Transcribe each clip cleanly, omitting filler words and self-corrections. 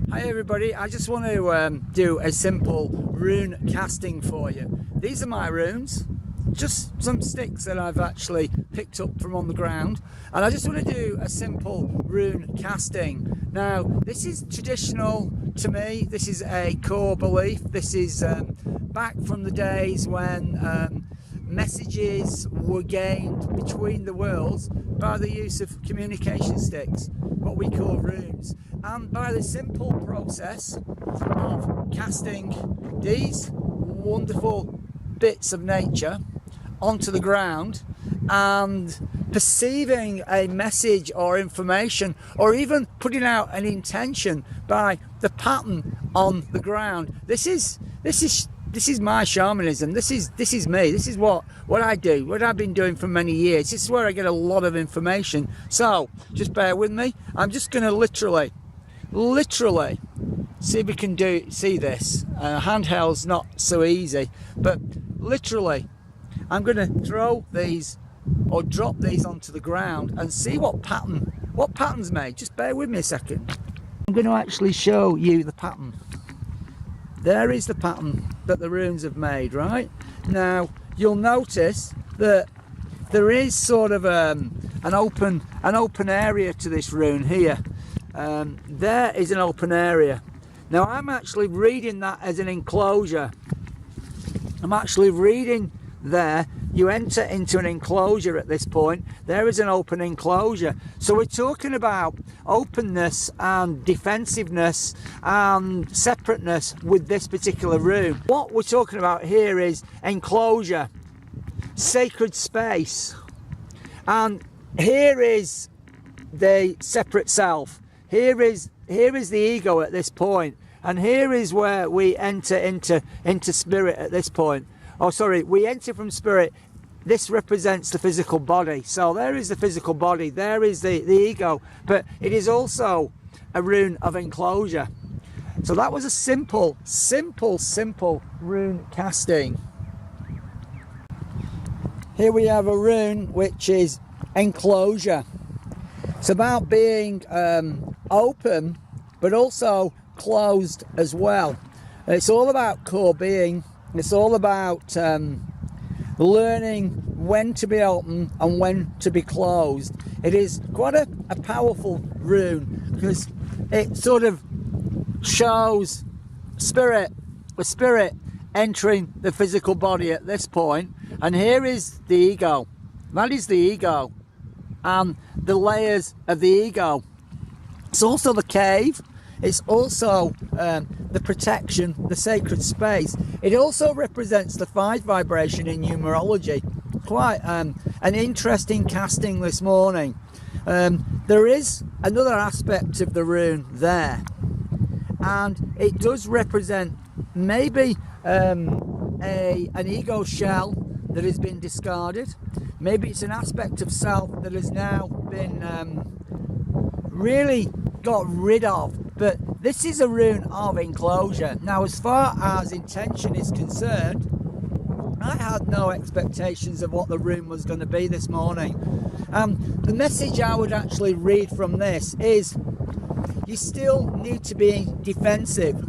Hi everybody, I just want to do a simple rune casting for you. These are my runes, just some sticks that I've actually picked up from on the ground, and I just want to do a simple rune casting. Now this is traditional to me, this is a core belief, this is back from the days when messages were gained between the worlds by the use of communication sticks, what we call runes, and by the simple process of casting these wonderful bits of nature onto the ground and perceiving a message or information, or even putting out an intention by the pattern on the ground. This is my shamanism. This is me. This is what I do, what I've been doing for many years. This is where I get a lot of information. So just bear with me. I'm just going to literally see if we can see this. Handheld's not so easy, but literally I'm going to throw these or drop these onto the ground and see what pattern's made. Just bear with me a second. I'm going to actually show you the pattern. There is the pattern that the runes have made. Right now you'll notice that there is sort of an open area to this rune here. There is an open area. Now I'm actually reading that as an enclosure. I'm actually reading there, you enter into an enclosure at this point. There is an open enclosure. So we're talking about openness and defensiveness and separateness with this particular rune. What we're talking about here is enclosure, sacred space, and here is the separate self. Here is the ego at this point, and here is where we enter into spirit at this point. Oh, sorry, we enter from spirit. This represents the physical body. So there is the physical body, there is the ego, but it is also a rune of enclosure. So that was a simple rune casting. Here we have a rune which is enclosure. It's about being open, but also closed as well. It's all about core being. It's all about learning when to be open and when to be closed. It is quite a powerful rune because it sort of shows the spirit entering the physical body at this point. And here is the ego. That is the ego and the layers of the ego. It's also the cave. It's also the protection, the sacred space. It also represents the 5 vibration in numerology. Quite an interesting casting this morning. There is another aspect of the rune there, and it does represent maybe an ego shell that has been discarded. Maybe it's an aspect of self that has now been really got rid of. But this is a rune of enclosure. Now, as far as intention is concerned, I had no expectations of what the rune was going to be this morning. The message I would actually read from this is you still need to be defensive.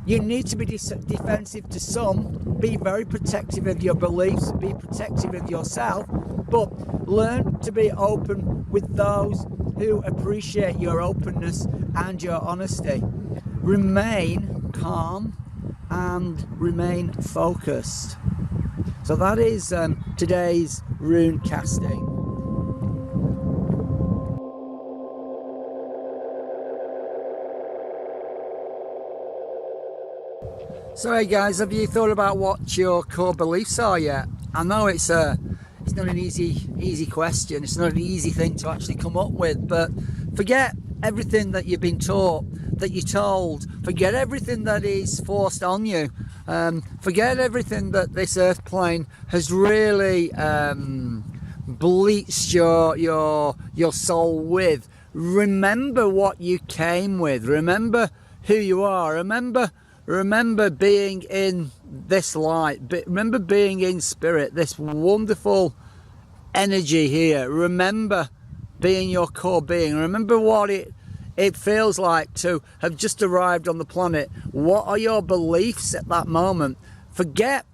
You need to be defensive to some, be very protective of your beliefs, be protective of yourself, but learn to be open with those who appreciate your openness and your honesty. Remain calm and remain focused. So that is today's rune casting. So hey guys, have you thought about what your core beliefs are yet? I know it's not an easy question. It's not an easy thing to actually come up with, but forget everything that you've been taught, that you're told. Forget everything that is forced on you. Forget everything that this earth plane has really bleached your soul with. Remember what you came with. Remember who you are. Remember being in this light. Remember being in spirit, this wonderful energy here. Remember being your core being. Remember what it it feels like to have just arrived on the planet. What are your beliefs at that moment? Forget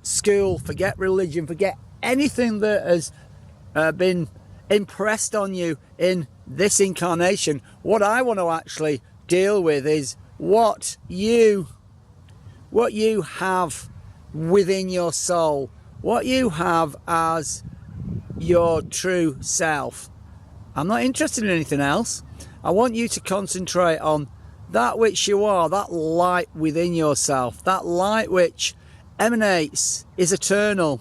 school, forget religion, forget anything that has been impressed on you in this incarnation. What I want to actually deal with is what you have within your soul, what you have as your true self. I'm not interested in anything else. I want you to concentrate on that which you are, that light within yourself, that light which emanates, is eternal,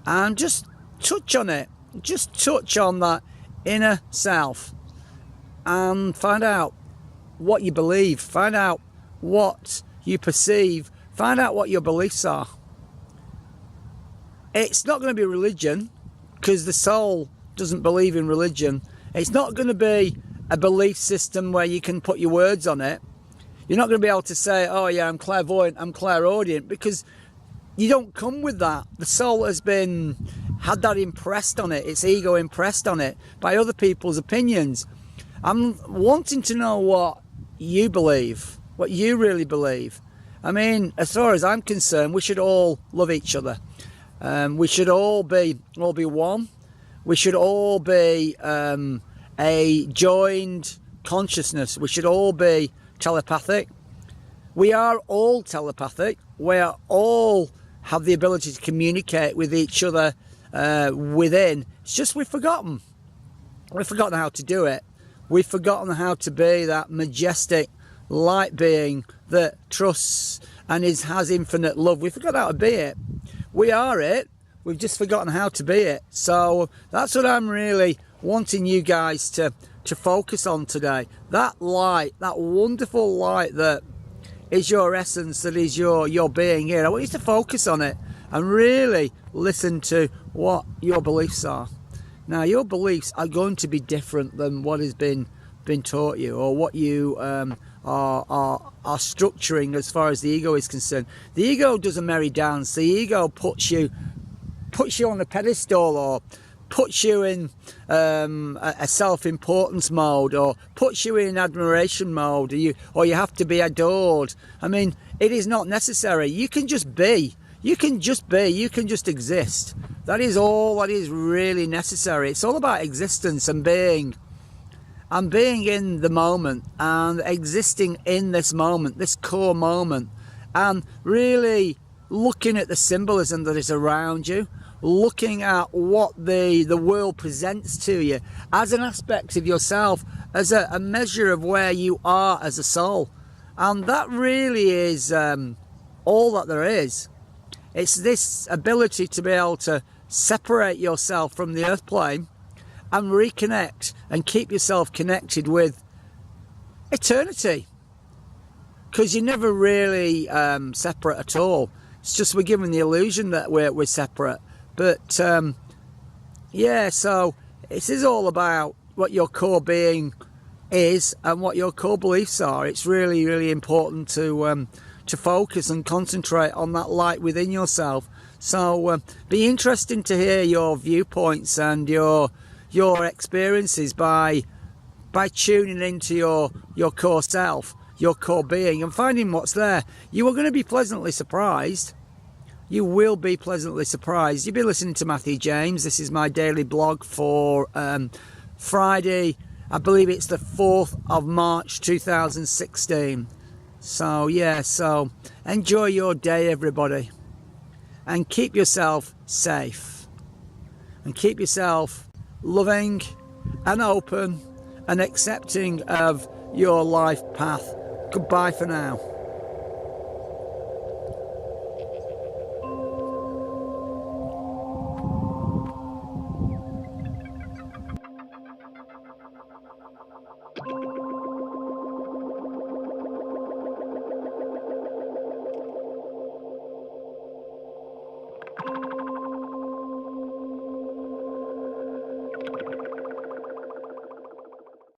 and just touch on it. Just touch on that inner self and find out what you believe, find out what you perceive, find out what your beliefs are. It's not going to be religion, because the soul doesn't believe in religion. It's not going to be a belief system where you can put your words on it. You're not going to be able to say, oh yeah, I'm clairvoyant, I'm clairaudient, because you don't come with that. The soul has had that impressed on it, its ego impressed on it by other people's opinions. I'm wanting to know what you believe, what you really believe. I mean, as far as I'm concerned, we should all love each other. We should all be one. We should all be a joined consciousness. We should all be telepathic. We are all telepathic. We are all have the ability to communicate with each other within. It's just we've forgotten. We've forgotten how to do it. We've forgotten how to be that majestic light being that trusts and has infinite love. We've forgotten how to be it. We are it. We've just forgotten how to be it. So that's what I'm really wanting you guys to focus on today. That light, that wonderful light that is your essence, that is your being here. I want you to focus on it and really listen to what your beliefs are. Now, your beliefs are going to be different than what has been taught you, or what you are structuring as far as the ego is concerned. The ego does a merry dance. The ego puts you on a pedestal, or puts you in a self-importance mode, or puts you in admiration mode, or you have to be adored. I mean, it is not necessary. You can just be. You can just be. You can just exist. That is all that is really necessary. It's all about existence and being. And being in the moment and existing in this moment, this core moment, and really looking at the symbolism that is around you, looking at what the world presents to you as an aspect of yourself, as a measure of where you are as a soul. And that really is all that there is. It's this ability to be able to separate yourself from the earth plane and reconnect and keep yourself connected with eternity, because you're never really separate at all. It's just we're given the illusion that we're separate. But yeah, so it is all about what your core being is and what your core beliefs are. It's really, really important to focus and concentrate on that light within yourself. So be interesting to hear your viewpoints and your experiences by tuning into your core self, your core being, and finding what's there. You are going to be pleasantly surprised. You will be pleasantly surprised. You'll be listening to Matthew James. This is my daily blog for Friday. I believe it's the 4th of March 2016. So yeah, so enjoy your day, everybody, and keep yourself safe, and keep yourself loving and open and accepting of your life path. Goodbye for now.